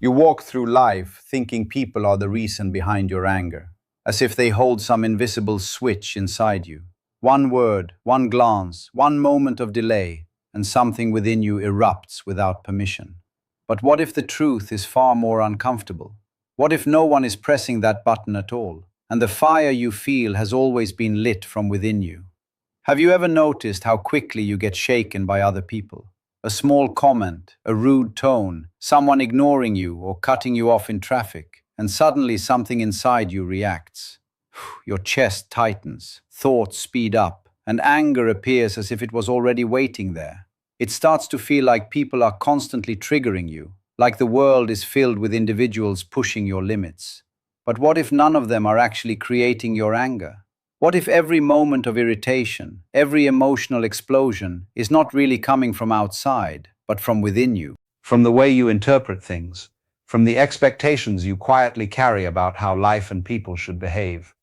You walk through life thinking people are the reason behind your anger, as if they hold some invisible switch inside you. One word, one glance, one moment of delay, and something within you erupts without permission. But what if the truth is far more uncomfortable? What if no one is pressing that button at all, and the fire you feel has always been lit from within you? Have you ever noticed how quickly you get shaken by other people? A small comment, a rude tone, someone ignoring you or cutting you off in traffic, and suddenly something inside you reacts. Your chest tightens, thoughts speed up, and anger appears as if it was already waiting there. It starts to feel like people are constantly triggering you, like the world is filled with individuals pushing your limits. But what if none of them are actually creating your anger? What if every moment of irritation, every emotional explosion, is not really coming from outside, but from within you? From the way you interpret things, from the expectations you quietly carry about how life and people should behave.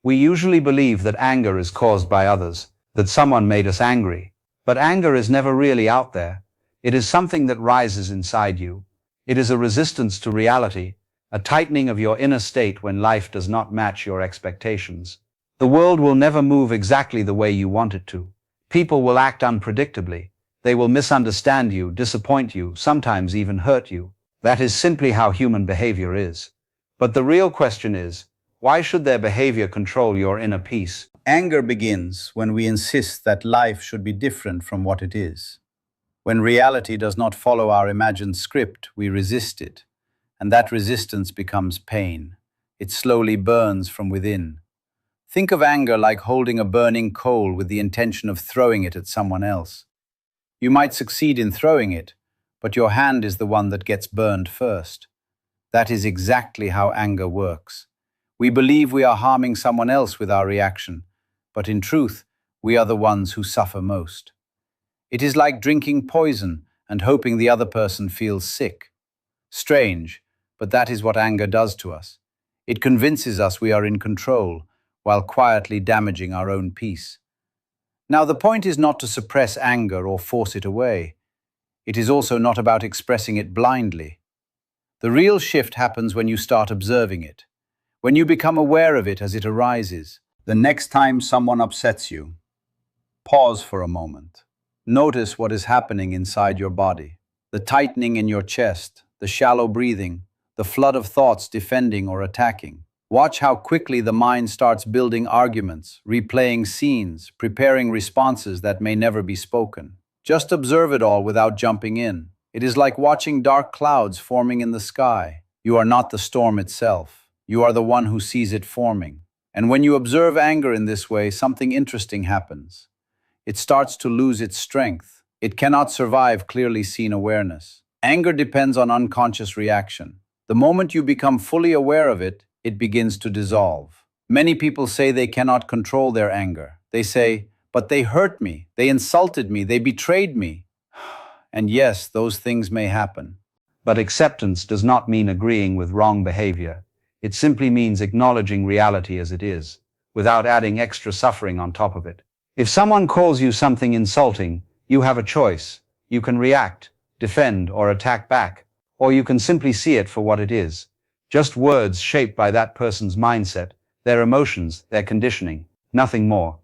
We usually believe that anger is caused by others, that someone made us angry. But anger is never really out there. It is something that rises inside you. It is a resistance to reality, a tightening of your inner state when life does not match your expectations. The world will never move exactly the way you want it to. People will act unpredictably. They will misunderstand you, disappoint you, sometimes even hurt you. That is simply how human behavior is. But the real question is, why should their behavior control your inner peace? Anger begins when we insist that life should be different from what it is. When reality does not follow our imagined script, we resist it, and that resistance becomes pain. It slowly burns from within. Think of anger like holding a burning coal with the intention of throwing it at someone else. You might succeed in throwing it, but your hand is the one that gets burned first. That is exactly how anger works. We believe we are harming someone else with our reaction, but in truth, we are the ones who suffer most. It is like drinking poison and hoping the other person feels sick. Strange, but that is what anger does to us. It convinces us we are in control, while quietly damaging our own peace. Now, the point is not to suppress anger or force it away. It is also not about expressing it blindly. The real shift happens when you start observing it, when you become aware of it as it arises. The next time someone upsets you, pause for a moment. Notice what is happening inside your body, the tightening in your chest, the shallow breathing, the flood of thoughts defending or attacking. Watch how quickly the mind starts building arguments, replaying scenes, preparing responses that may never be spoken. Just observe it all without jumping in. It is like watching dark clouds forming in the sky. You are not the storm itself. You are the one who sees it forming. And when you observe anger in this way, something interesting happens. It starts to lose its strength. It cannot survive clearly seen awareness. Anger depends on unconscious reaction. The moment you become fully aware of it, it begins to dissolve. Many people say they cannot control their anger. They say, "But they hurt me, they insulted me, they betrayed me." And yes, those things may happen. But acceptance does not mean agreeing with wrong behavior. It simply means acknowledging reality as it is, without adding extra suffering on top of it. If someone calls you something insulting, you have a choice. You can react, defend, or attack back, or you can simply see it for what it is. Just words shaped by that person's mindset, their emotions, their conditioning, nothing more.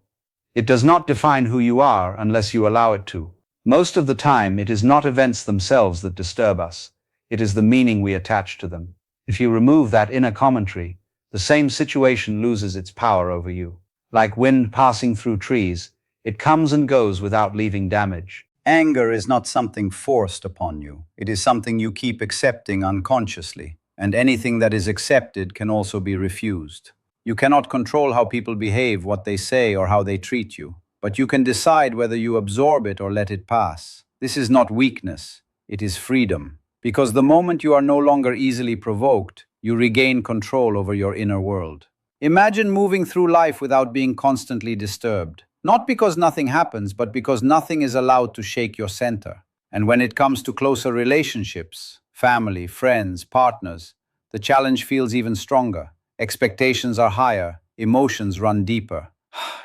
It does not define who you are unless you allow it to. Most of the time, it is not events themselves that disturb us. It is the meaning we attach to them. If you remove that inner commentary, the same situation loses its power over you. Like wind passing through trees, it comes and goes without leaving damage. Anger is not something forced upon you. It is something you keep accepting unconsciously. And anything that is accepted can also be refused. You cannot control how people behave, what they say, or how they treat you. But you can decide whether you absorb it or let it pass. This is not weakness, it is freedom. Because the moment you are no longer easily provoked, you regain control over your inner world. Imagine moving through life without being constantly disturbed. Not because nothing happens, but because nothing is allowed to shake your center. And when it comes to closer relationships, family, friends, partners, the challenge feels even stronger. Expectations are higher, emotions run deeper.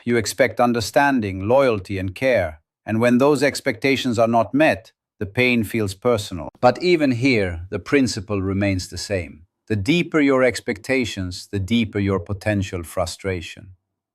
You expect understanding, loyalty, and care. And when those expectations are not met, the pain feels personal. But even here, the principle remains the same. The deeper your expectations, the deeper your potential frustration.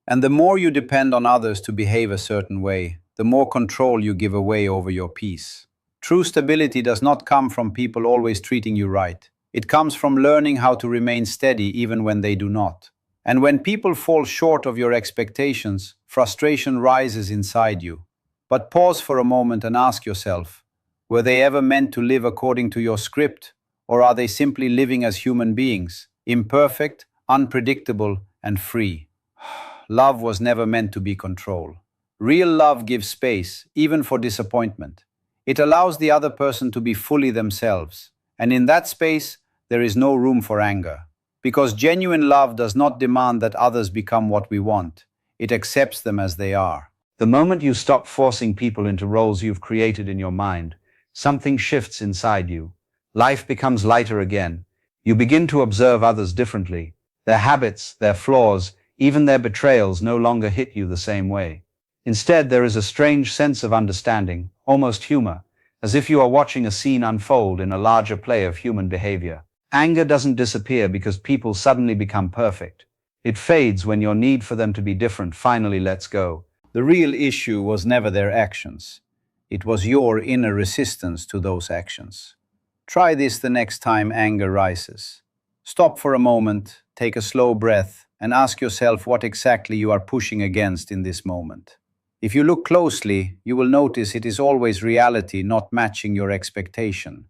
And the more you depend on others to behave a certain way, the more control you give away over your peace. True stability does not come from people always treating you right. It comes from learning how to remain steady even when they do not. And when people fall short of your expectations, frustration rises inside you. But pause for a moment and ask yourself, were they ever meant to live according to your script, or are they simply living as human beings, imperfect, unpredictable, and free? Love was never meant to be control. Real love gives space, even for disappointment. It allows the other person to be fully themselves, and in that space, there is no room for anger. Because genuine love does not demand that others become what we want, it accepts them as they are. The moment you stop forcing people into roles you've created in your mind, something shifts inside you. Life becomes lighter again. You begin to observe others differently. Their habits, their flaws, even their betrayals no longer hit you the same way. Instead, there is a strange sense of understanding, almost humor, as if you are watching a scene unfold in a larger play of human behavior. Anger doesn't disappear because people suddenly become perfect. It fades when your need for them to be different finally lets go. The real issue was never their actions. It was your inner resistance to those actions. Try this the next time anger rises. Stop for a moment, take a slow breath, and ask yourself what exactly you are pushing against in this moment. If you look closely, you will notice it is always reality not matching your expectation.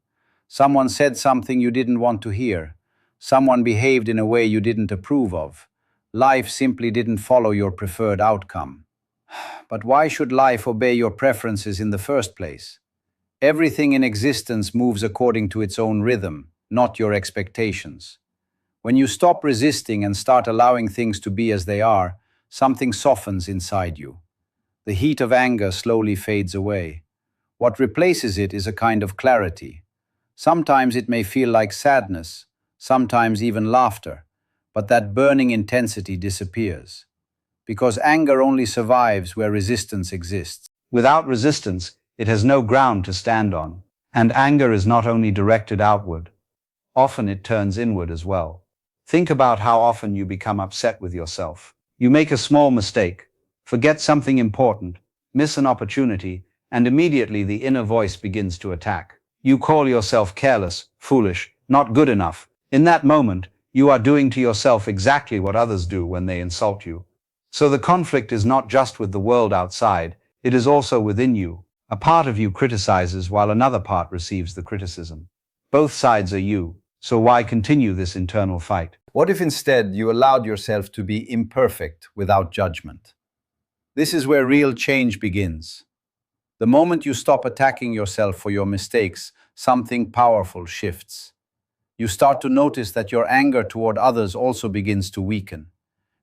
Someone said something you didn't want to hear. Someone behaved in a way you didn't approve of. Life simply didn't follow your preferred outcome. But why should life obey your preferences in the first place? Everything in existence moves according to its own rhythm, not your expectations. When you stop resisting and start allowing things to be as they are, something softens inside you. The heat of anger slowly fades away. What replaces it is a kind of clarity. Sometimes it may feel like sadness, sometimes even laughter, but that burning intensity disappears. Because anger only survives where resistance exists. Without resistance, it has no ground to stand on. And anger is not only directed outward, often it turns inward as well. Think about how often you become upset with yourself. You make a small mistake, forget something important, miss an opportunity, and immediately the inner voice begins to attack. You call yourself careless, foolish, not good enough. In that moment, you are doing to yourself exactly what others do when they insult you. So the conflict is not just with the world outside, it is also within you. A part of you criticizes while another part receives the criticism. Both sides are you, so why continue this internal fight? What if instead you allowed yourself to be imperfect without judgment? This is where real change begins. The moment you stop attacking yourself for your mistakes, something powerful shifts. You start to notice that your anger toward others also begins to weaken.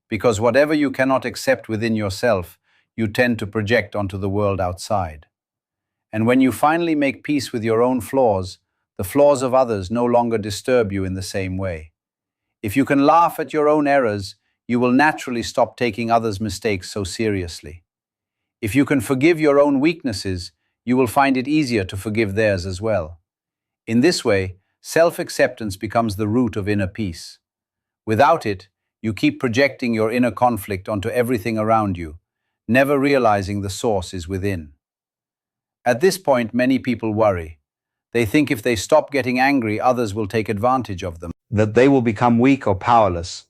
Because whatever you cannot accept within yourself, you tend to project onto the world outside. And when you finally make peace with your own flaws, the flaws of others no longer disturb you in the same way. If you can laugh at your own errors, you will naturally stop taking others' mistakes so seriously. If you can forgive your own weaknesses, you will find it easier to forgive theirs as well. In this way, self-acceptance becomes the root of inner peace. Without it, you keep projecting your inner conflict onto everything around you, never realizing the source is within. At this point, many people worry. They think if they stop getting angry, others will take advantage of them. That they will become weak or powerless.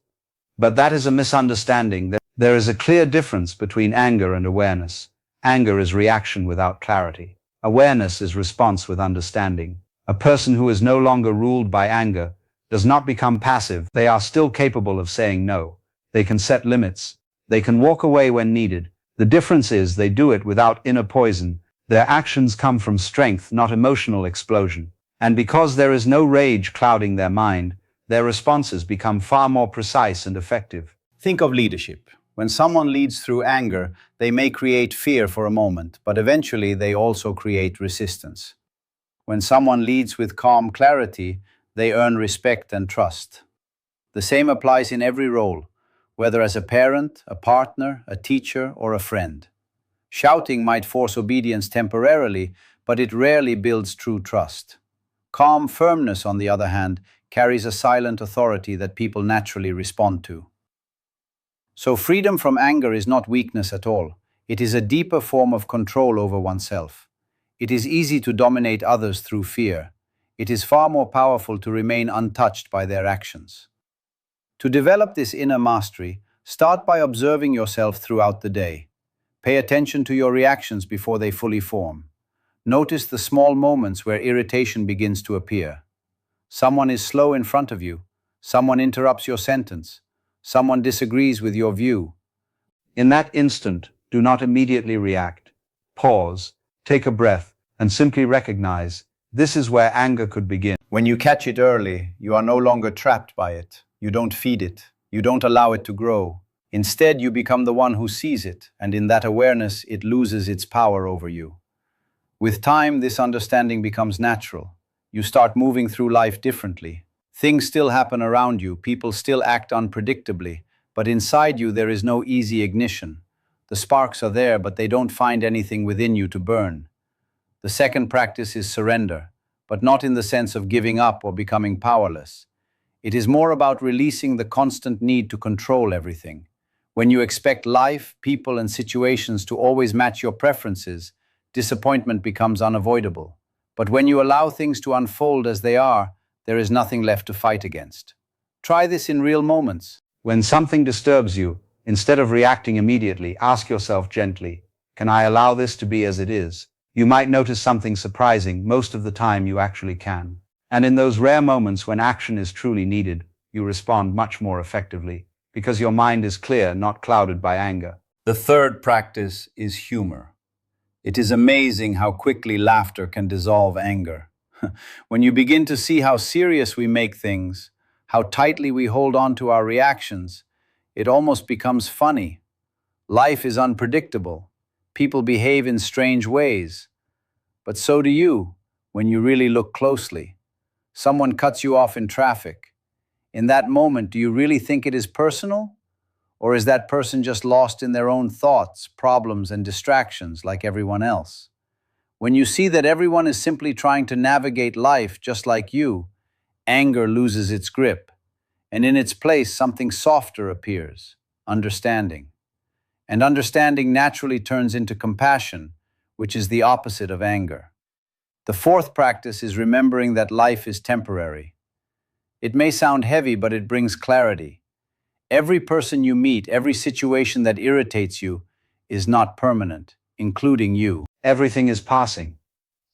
But that is a misunderstanding. There is a clear difference between anger and awareness. Anger is reaction without clarity. Awareness is response with understanding. A person who is no longer ruled by anger does not become passive. They are still capable of saying no. They can set limits. They can walk away when needed. The difference is they do it without inner poison. Their actions come from strength, not emotional explosion. And because there is no rage clouding their mind, their responses become far more precise and effective. Think of leadership. When someone leads through anger, they may create fear for a moment, but eventually they also create resistance. When someone leads with calm clarity, they earn respect and trust. The same applies in every role, whether as a parent, a partner, a teacher, or a friend. Shouting might force obedience temporarily, but it rarely builds true trust. Calm firmness, on the other hand, carries a silent authority that people naturally respond to. So freedom from anger is not weakness at all. It is a deeper form of control over oneself. It is easy to dominate others through fear. It is far more powerful to remain untouched by their actions. To develop this inner mastery, start by observing yourself throughout the day. Pay attention to your reactions before they fully form. Notice the small moments where irritation begins to appear. Someone is slow in front of you. Someone interrupts your sentence. Someone disagrees with your view. In that instant, do not immediately react. Pause, take a breath, and simply recognize this is where anger could begin. When you catch it early, you are no longer trapped by it. You don't feed it. You don't allow it to grow. Instead, you become the one who sees it, and in that awareness, it loses its power over you. With time, this understanding becomes natural. You start moving through life differently. Things still happen around you, people still act unpredictably, but inside you there is no easy ignition. The sparks are there, but they don't find anything within you to burn. The second practice is surrender, but not in the sense of giving up or becoming powerless. It is more about releasing the constant need to control everything. When you expect life, people, and situations to always match your preferences, disappointment becomes unavoidable. But when you allow things to unfold as they are, there is nothing left to fight against. Try this in real moments. When something disturbs you, instead of reacting immediately, ask yourself gently, can I allow this to be as it is? You might notice something surprising. Most of the time you actually can. And in those rare moments when action is truly needed, you respond much more effectively, because your mind is clear, not clouded by anger. The third practice is humor. It is amazing how quickly laughter can dissolve anger. When you begin to see how serious we make things, how tightly we hold on to our reactions, it almost becomes funny. Life is unpredictable. People behave in strange ways. But so do you, when you really look closely. Someone cuts you off in traffic. In that moment, do you really think it is personal? Or is that person just lost in their own thoughts, problems, and distractions like everyone else? When you see that everyone is simply trying to navigate life just like you, anger loses its grip, and in its place something softer appears, understanding. And understanding naturally turns into compassion, which is the opposite of anger. The fourth practice is remembering that life is temporary. It may sound heavy, but it brings clarity. Every person you meet, every situation that irritates you, is not permanent, including you. Everything is passing.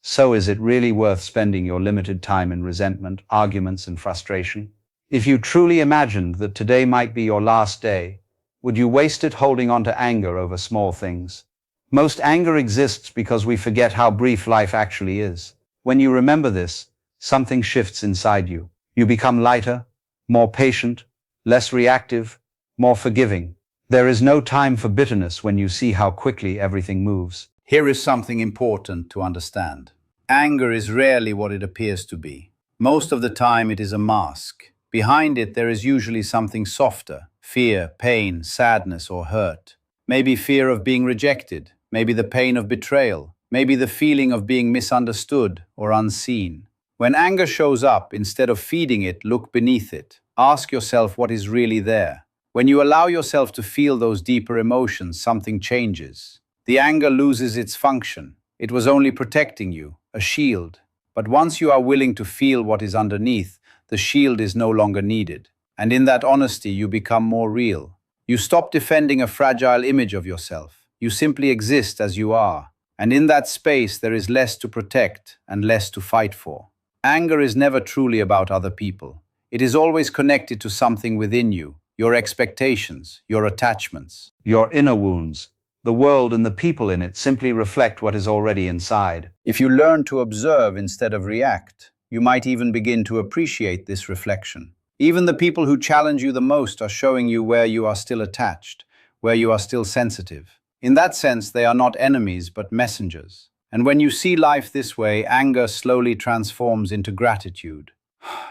So is it really worth spending your limited time in resentment, arguments, and frustration? If you truly imagined that today might be your last day, would you waste it holding on to anger over small things? Most anger exists because we forget how brief life actually is. When you remember this, something shifts inside you. You become lighter, more patient, less reactive, more forgiving. There is no time for bitterness when you see how quickly everything moves. Here is something important to understand. Anger is rarely what it appears to be. Most of the time it is a mask. Behind it there is usually something softer: fear, pain, sadness, or hurt. Maybe fear of being rejected, maybe the pain of betrayal, maybe the feeling of being misunderstood or unseen. When anger shows up, instead of feeding it, look beneath it. Ask yourself what is really there. When you allow yourself to feel those deeper emotions, something changes. The anger loses its function. It was only protecting you, a shield. But once you are willing to feel what is underneath, the shield is no longer needed. And in that honesty, you become more real. You stop defending a fragile image of yourself. You simply exist as you are. And in that space, there is less to protect and less to fight for. Anger is never truly about other people. It is always connected to something within you, your expectations, your attachments. Your inner wounds, the world and the people in it simply reflect what is already inside. If you learn to observe instead of react, you might even begin to appreciate this reflection. Even the people who challenge you the most are showing you where you are still attached, where you are still sensitive. In that sense, they are not enemies, but messengers. And when you see life this way, anger slowly transforms into gratitude.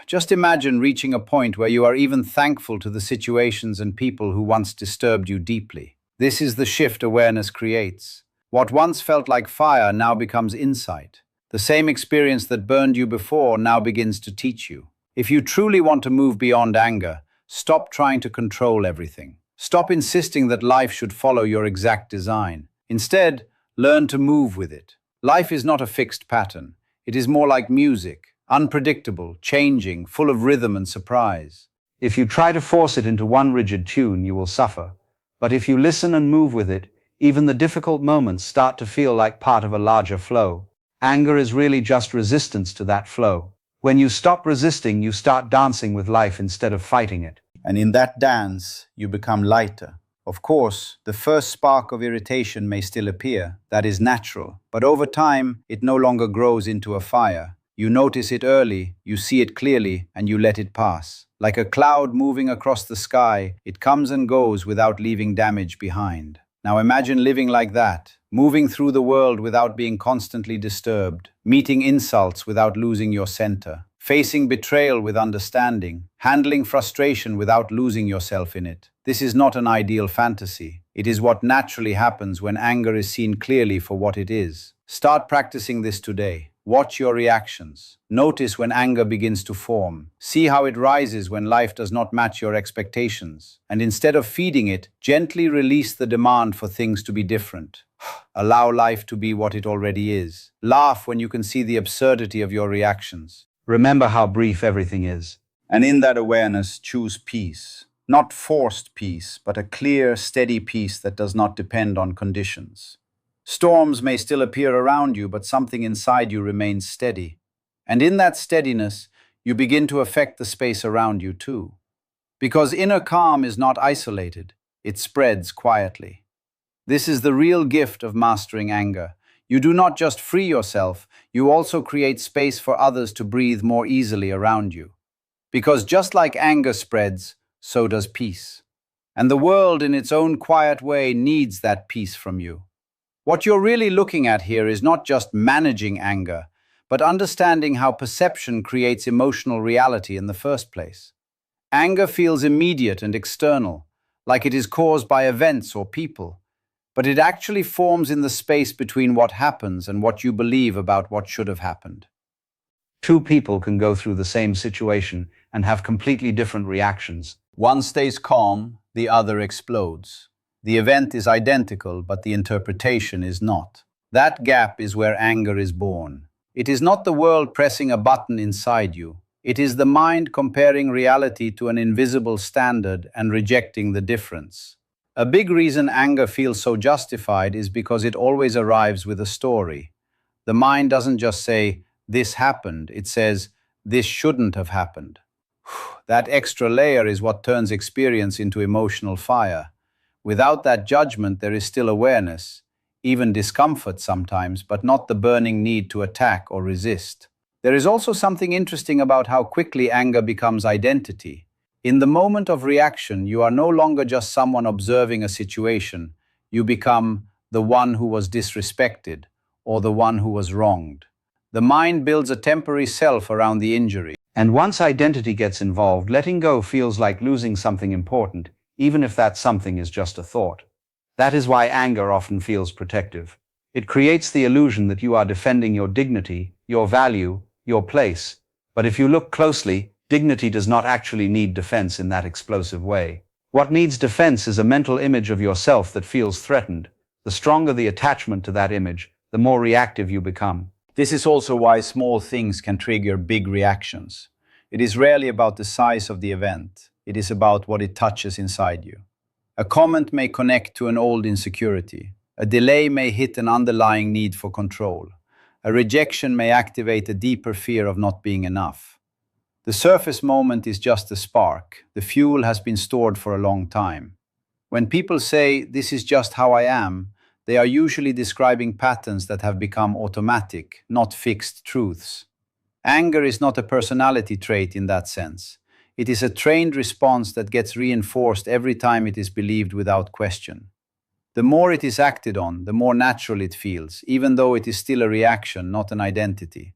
Just imagine reaching a point where you are even thankful to the situations and people who once disturbed you deeply. This is the shift awareness creates. What once felt like fire now becomes insight. The same experience that burned you before now begins to teach you. If you truly want to move beyond anger, stop trying to control everything. Stop insisting that life should follow your exact design. Instead, learn to move with it. Life is not a fixed pattern. It is more like music, unpredictable, changing, full of rhythm and surprise. If you try to force it into one rigid tune, you will suffer. But if you listen and move with it, even the difficult moments start to feel like part of a larger flow. Anger is really just resistance to that flow. When you stop resisting, you start dancing with life instead of fighting it. And in that dance, you become lighter. Of course, the first spark of irritation may still appear. That is natural. But over time, it no longer grows into a fire. You notice it early, you see it clearly, and you let it pass. Like a cloud moving across the sky, it comes and goes without leaving damage behind. Now imagine living like that, moving through the world without being constantly disturbed, meeting insults without losing your center, facing betrayal with understanding, handling frustration without losing yourself in it. This is not an ideal fantasy. It is what naturally happens when anger is seen clearly for what it is. Start practicing this today. Watch your reactions. Notice when anger begins to form. See how it rises when life does not match your expectations. And instead of feeding it, gently release the demand for things to be different. Allow life to be what it already is. Laugh when you can see the absurdity of your reactions. Remember how brief everything is. And in that awareness, choose peace. Not forced peace, but a clear, steady peace that does not depend on conditions. Storms may still appear around you, but something inside you remains steady. And in that steadiness, you begin to affect the space around you too. Because inner calm is not isolated, it spreads quietly. This is the real gift of mastering anger. You do not just free yourself, you also create space for others to breathe more easily around you. Because just like anger spreads, so does peace. And the world in its own quiet way needs that peace from you. What you're really looking at here is not just managing anger, but understanding how perception creates emotional reality in the first place. Anger feels immediate and external, like it is caused by events or people, but it actually forms in the space between what happens and what you believe about what should have happened. Two people can go through the same situation and have completely different reactions. One stays calm, the other explodes. The event is identical, but the interpretation is not. That gap is where anger is born. It is not the world pressing a button inside you. It is the mind comparing reality to an invisible standard and rejecting the difference. A big reason anger feels so justified is because it always arrives with a story. The mind doesn't just say, "This happened," it says, "This shouldn't have happened." That extra layer is what turns experience into emotional fire. Without that judgment, there is still awareness, even discomfort sometimes, but not the burning need to attack or resist. There is also something interesting about how quickly anger becomes identity. In the moment of reaction, you are no longer just someone observing a situation. You become the one who was disrespected or the one who was wronged. The mind builds a temporary self around the injury. And once identity gets involved, letting go feels like losing something important, even if that something is just a thought. That is why anger often feels protective. It creates the illusion that you are defending your dignity, your value, your place. But if you look closely, dignity does not actually need defense in that explosive way. What needs defense is a mental image of yourself that feels threatened. The stronger the attachment to that image, the more reactive you become. This is also why small things can trigger big reactions. It is rarely about the size of the event. It is about what it touches inside you. A comment may connect to an old insecurity. A delay may hit an underlying need for control. A rejection may activate a deeper fear of not being enough. The surface moment is just a spark. The fuel has been stored for a long time. When people say, "This is just how I am," they are usually describing patterns that have become automatic, not fixed truths. Anger is not a personality trait in that sense. It is a trained response that gets reinforced every time it is believed without question. The more it is acted on, the more natural it feels, even though it is still a reaction, not an identity.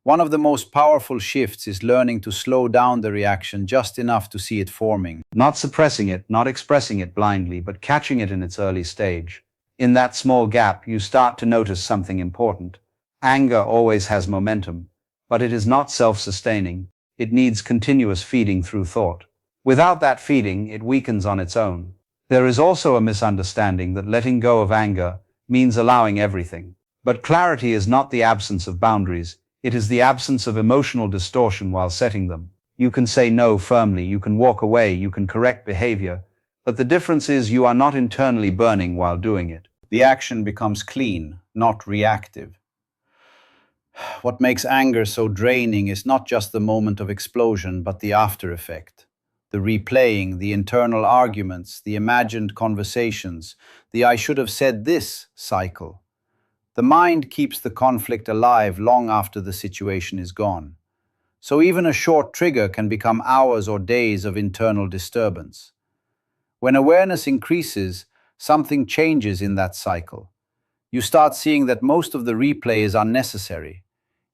One of the most powerful shifts is learning to slow down the reaction just enough to see it forming. Not suppressing it, not expressing it blindly, but catching it in its early stage. In that small gap, you start to notice something important. Anger always has momentum, but it is not self-sustaining. It needs continuous feeding through thought. Without that feeding, it weakens on its own. There is also a misunderstanding that letting go of anger means allowing everything. But clarity is not the absence of boundaries, it is the absence of emotional distortion while setting them. You can say no firmly, you can walk away, you can correct behavior, but the difference is you are not internally burning while doing it. The action becomes clean, not reactive. What makes anger so draining is not just the moment of explosion, but the after effect. The replaying, the internal arguments, the imagined conversations, the I should have said this cycle. The mind keeps the conflict alive long after the situation is gone. So even a short trigger can become hours or days of internal disturbance. When awareness increases, something changes in that cycle. You start seeing that most of the replay is unnecessary.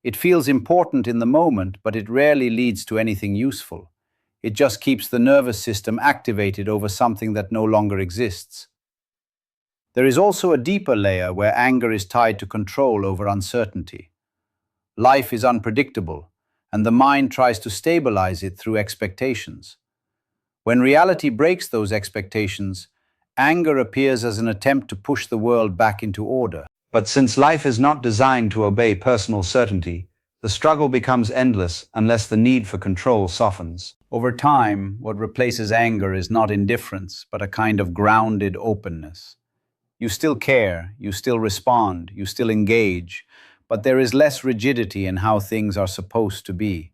It feels important in the moment, but it rarely leads to anything useful. It just keeps the nervous system activated over something that no longer exists. There is also a deeper layer where anger is tied to control over uncertainty. Life is unpredictable, and the mind tries to stabilize it through expectations. When reality breaks those expectations, anger appears as an attempt to push the world back into order. But since life is not designed to obey personal certainty, the struggle becomes endless unless the need for control softens. Over time, what replaces anger is not indifference, but a kind of grounded openness. You still care, you still respond, you still engage, but there is less rigidity in how things are supposed to be.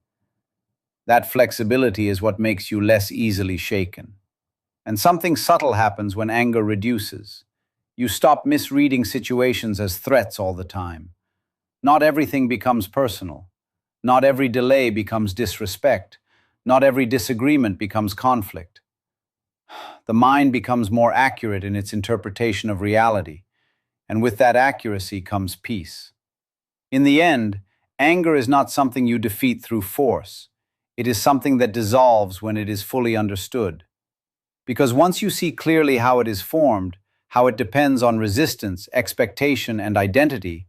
That flexibility is what makes you less easily shaken. And something subtle happens when anger reduces. You stop misreading situations as threats all the time. Not everything becomes personal. Not every delay becomes disrespect. Not every disagreement becomes conflict. The mind becomes more accurate in its interpretation of reality, and with that accuracy comes peace. In the end, anger is not something you defeat through force. It is something that dissolves when it is fully understood. Because once you see clearly how it is formed, how it depends on resistance, expectation, and identity,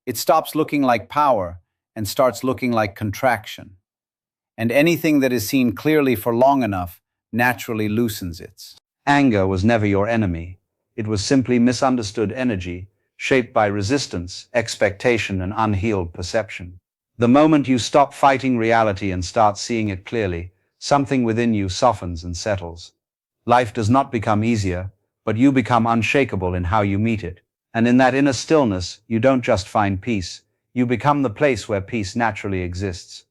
it stops looking like power and starts looking like contraction. And anything that is seen clearly for long enough naturally loosens it. Anger was never your enemy. It was simply misunderstood energy, shaped by resistance, expectation, and unhealed perception. The moment you stop fighting reality and start seeing it clearly, something within you softens and settles. Life does not become easier, but you become unshakable in how you meet it. And in that inner stillness, you don't just find peace, you become the place where peace naturally exists.